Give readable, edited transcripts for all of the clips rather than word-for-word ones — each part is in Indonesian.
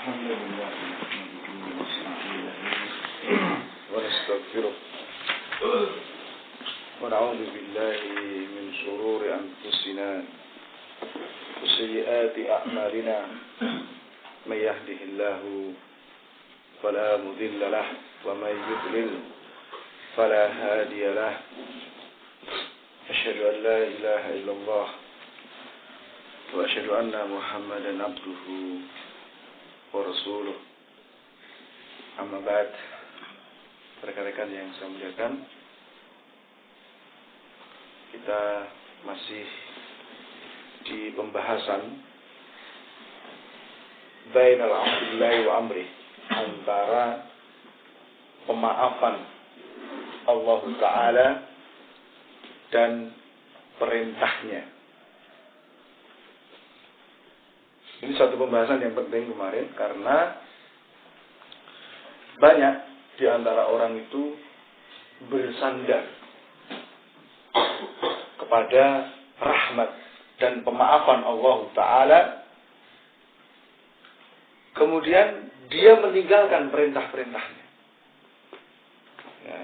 الحمد لله ونستغفره ونعوذ بالله من شرور أنفسنا وسيئات أعمالنا من يهده الله فلا مضل له ومن يضلل فلا هادي له أشهد أن لا إله إلا الله وأشهد أن محمدا عبده ورسوله. Amma ba'd, rekan-rekan yang saya muliakan, kita masih di pembahasan bainal abdillahi wa amri, antara pemaafan Allah Ta'ala dan perintahnya. Ini satu pembahasan yang penting kemarin, karena banyak di antara orang itu bersandar kepada rahmat dan pemaafan Allah Ta'ala, kemudian dia meninggalkan perintah-perintahnya. Ya.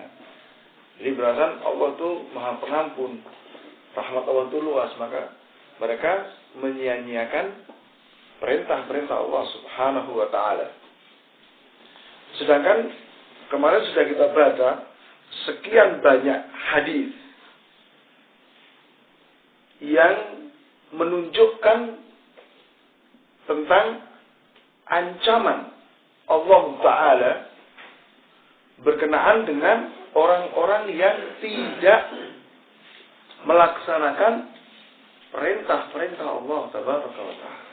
Jadi berdasarkan Allah itu Maha Pengampun, rahmat Allah itu luas, maka mereka menyia-nyiakan perintah-perintah Allah Subhanahu wa Ta'ala. Sedangkan kemarin sudah kita baca sekian banyak hadis yang menunjukkan tentang ancaman Allah Ta'ala berkenaan dengan orang-orang yang tidak melaksanakan perintah-perintah Allah Ta'ala.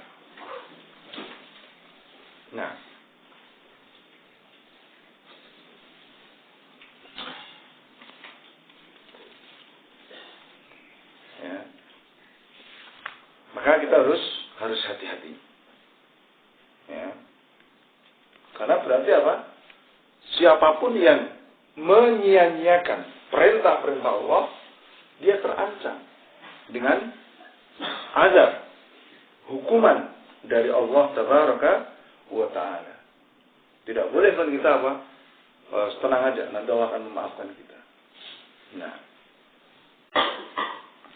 Nah, ya, maka kita harus hati-hati. Ya, karena berarti apa? Siapapun yang menyia-nyiakan perintah-perintah Allah, dia terancam dengan azab, hukuman dari Allah Tabaraka wa Ta'ala. Tidak boleh kan kita tenang aja, nanti Allah akan memaafkan kita. Nah,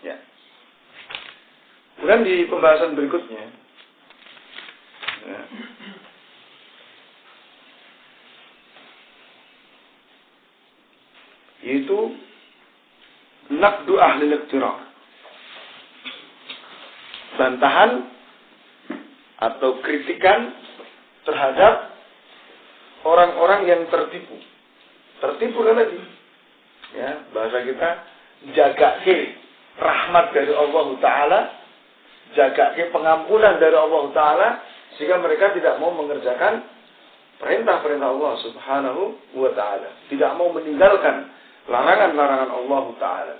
ya. Kemudian di pembahasan berikutnya, ya, yaitu naqdu ahli al-iqtiraf, bantahan atau kritikan terhadap orang-orang yang tertipu. Tertipu kan tadi, ya, bahasa kita jaga ke rahmat dari Allah Ta'ala, jaga ke pengampunan dari Allah Ta'ala, sehingga mereka tidak mau mengerjakan perintah-perintah Allah Subhanahu wa Ta'ala, tidak mau meninggalkan larangan-larangan Allah Ta'ala.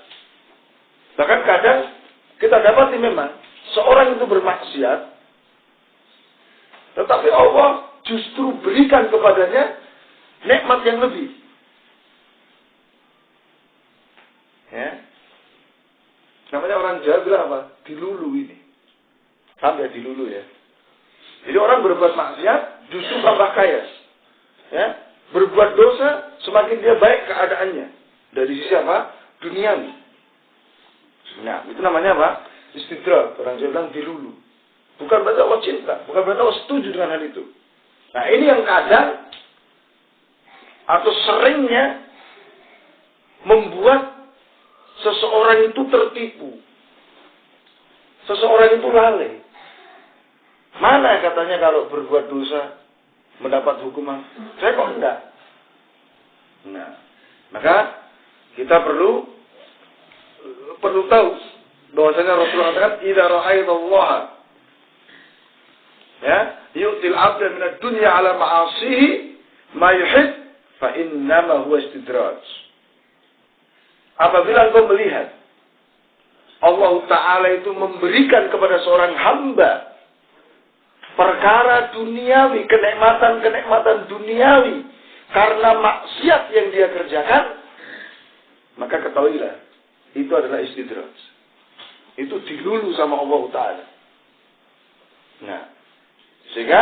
Bahkan kadang kita dapati memang seorang itu bermaksiat, tetapi Allah justru berikan kepadanya nikmat yang lebih. Ya. Namanya orang Jawa bilang apa? Dilulu ini. Sampai dilulu ya. Jadi orang berbuat maksiat justru tambah kaya. Ya. Berbuat dosa semakin dia baik keadaannya. Dari sisi apa? Duniawi. Nah, itu namanya apa? Istidraj. Orang Jawa bilang dilulu. Bukan berarti Allah cinta, bukan berarti Allah setuju dengan hal itu. Nah, ini yang kadang atau seringnya membuat seseorang itu tertipu. Seseorang itu lalai. Mana katanya kalau berbuat dosa mendapat hukuman? Saya kok enggak? Nah, maka kita perlu tahu bahwasanya Rasulullah katakan, "Idza ra'aitallaha ya yu'til 'abda min ad-dunya 'ala ma'asihi ma yuhib fa innama huwa istidraj." Apabila engkau melihat Allah Ta'ala itu memberikan kepada seorang hamba perkara duniawi, kenikmatan-kenikmatan duniawi karena maksiat yang dia kerjakan, maka ketahuilah itu adalah istidraj. Itu dilulu sama Allah Ta'ala. Nah, sehingga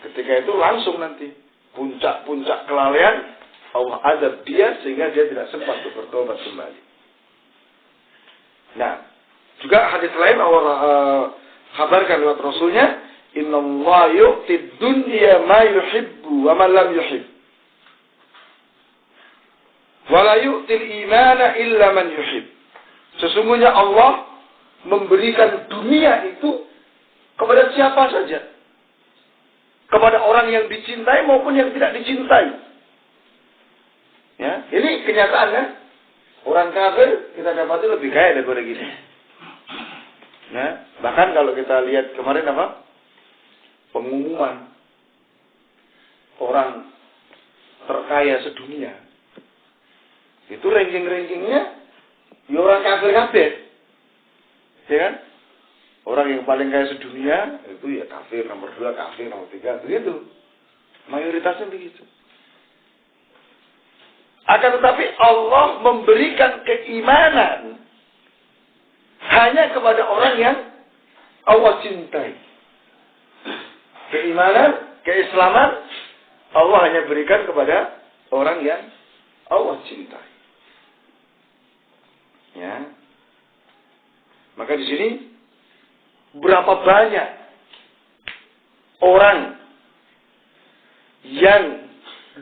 Ketika itu langsung nanti puncak-puncak kelalaian Allah azab dia sehingga dia tidak sempat untuk bertobat kembali. Nah, juga hadis lain Allah kabarkan lewat Rasulnya, Innallaha yu'tid dunya ma yuhibbu wa ma lam yuhib. Wa la yu'til imana illa man yuhib. Sesungguhnya Allah memberikan dunia itu kepada siapa saja. Kepada orang yang dicintai maupun yang tidak dicintai. Ya, ini kenyataan kan? Orang kafir kita dapati lebih kaya daripada kita. Nah, bahkan kalau kita lihat kemarin apa? Pengumuman orang terkaya sedunia. Itu ranking-rankingnya ya orang kafir-kafir. Ya kan? Orang yang paling kaya sedunia itu ya kafir, nomor 2 kafir, nomor 3 begitu. Mayoritasnya begitu. Akan tetapi Allah memberikan keimanan hanya kepada orang yang Allah cintai. Keimanan, keislaman Allah hanya berikan kepada orang yang Allah cintai. Ya. Maka di sini berapa banyak orang yang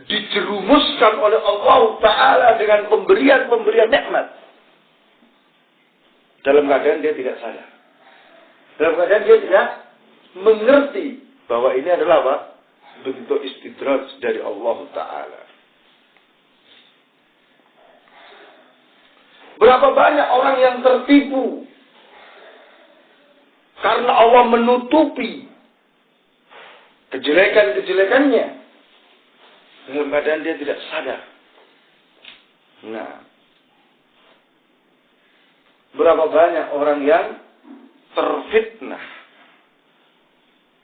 dijerumuskan oleh Allah Ta'ala dengan pemberian-pemberian nikmat dalam keadaan dia tidak sadar, dalam keadaan dia tidak mengerti bahwa ini adalah apa? Bentuk istidraj dari Allah Ta'ala. Berapa banyak orang yang tertipu karena Allah menutupi kejelekan-kejelekannya dalam keadaan dia tidak sadar. Nah, berapa banyak orang yang terfitnah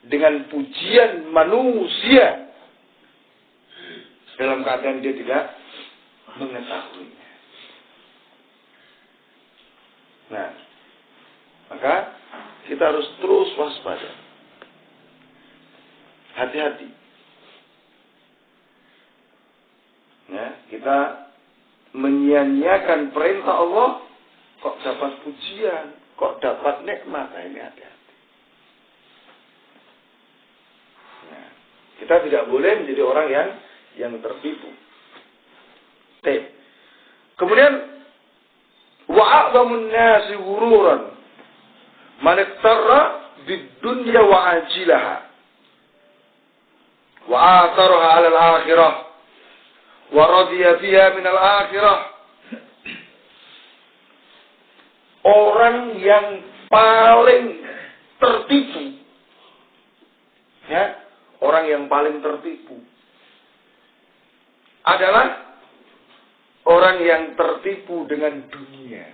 dengan pujian manusia dalam keadaan dia tidak mengetahuinya. Nah, maka kita harus terus waspada. Hati-hati. Ya, kita menyia-nyiakan perintah Allah, kok dapat pujian, kok dapat nikmat. Nah, ini hati-hati. Nah, kita tidak boleh menjadi orang yang tertipu. Kemudian wa'adhamun nasi ghururan man iqtarra bid-dunya wa ajilaha wa atharaha 'ala al-akhirah wa radiya fiha min al-akhirah. Orang yang paling tertipu, ya, orang yang paling tertipu adalah orang yang tertipu dengan dunia,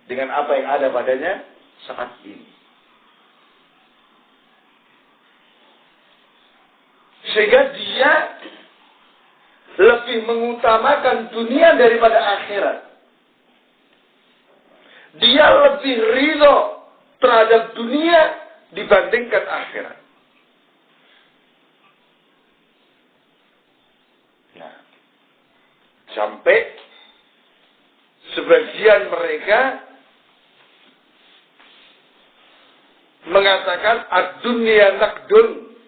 dengan apa yang ada padanya saat ini, sehingga dia lebih mengutamakan dunia daripada akhirat. Dia lebih ridho terhadap dunia dibandingkan akhirat. Nah, sampai sebagian mereka mengatakan ad-dunya naqdun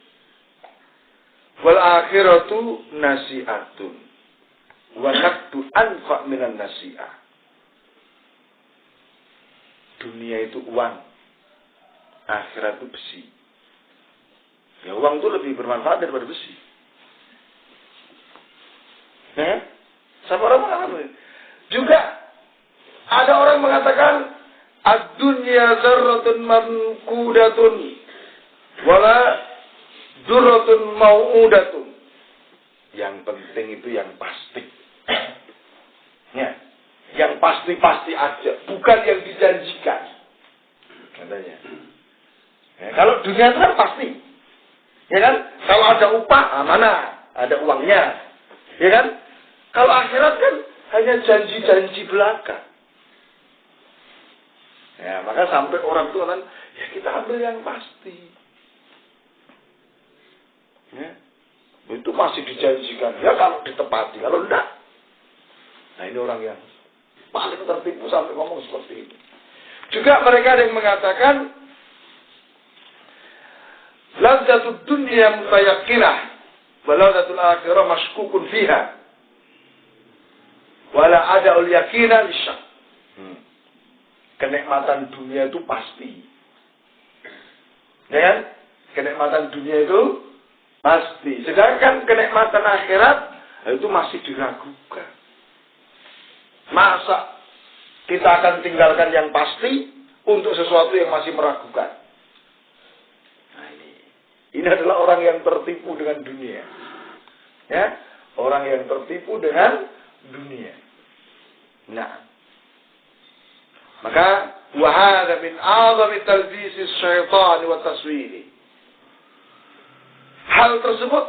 wal akhiratu nasi'atun wa naqdu anfa' minan nasi'ah. Dunia itu uang, akhirat itu besi. Ya, uang itu lebih bermanfaat daripada besi. Ya? Sama orang mengatakan. Juga ada orang mengatakan ad-dunya zarratun manqudatun wala durratun mau'udatun. Yang penting itu yang pasti. Ya. Yang pasti-pasti aja, bukan yang dijanjikan. Katanya. Ya, kalau dunia itu kan pasti. Ya kan? Kalau ada upah, mana? Ada uangnya. Ya kan? Kalau akhirat kan hanya janji-janji belaka. Ya, maka sampai orang tua kan, ya kita ambil yang pasti. Ya. Itu masih dijanjikan. Ya kalau ditepati, kalau enggak. Nah ini orang yang paling tertipu sampai ngomong seperti itu. Juga mereka yang mengatakan lazzatud dunya mutayaqqinah wa lazzatul akhirah mashkukun fiha. Wala ada'ul yaqina lisyak. Kenikmatan dunia itu pasti. Ya kan? Kenikmatan dunia itu pasti. Sedangkan kenikmatan akhirat itu masih diragukan. Masa kita akan tinggalkan yang pasti untuk sesuatu yang masih meragukan? Nah ini adalah orang yang tertipu dengan dunia. Ya, orang yang tertipu dengan dunia. Nah, maka wahada min a'zami talbisi syaitan wa taswiri. Hal tersebut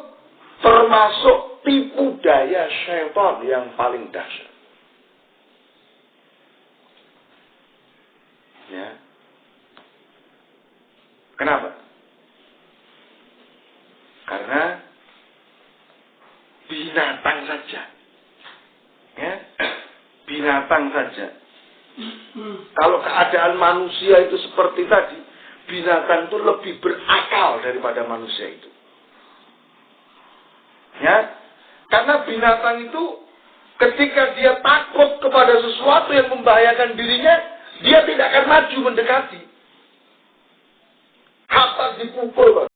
termasuk tipu daya syaitan yang paling dahsyat. Ya. Kenapa? Karena binatang saja. Ya. Binatang saja. Kalau keadaan manusia itu seperti tadi, binatang itu lebih berakal daripada manusia itu. Ya. Karena binatang itu ketika dia takut kepada sesuatu yang membahayakan dirinya, dia tidak akan maju mendekati. Hatta dipukul,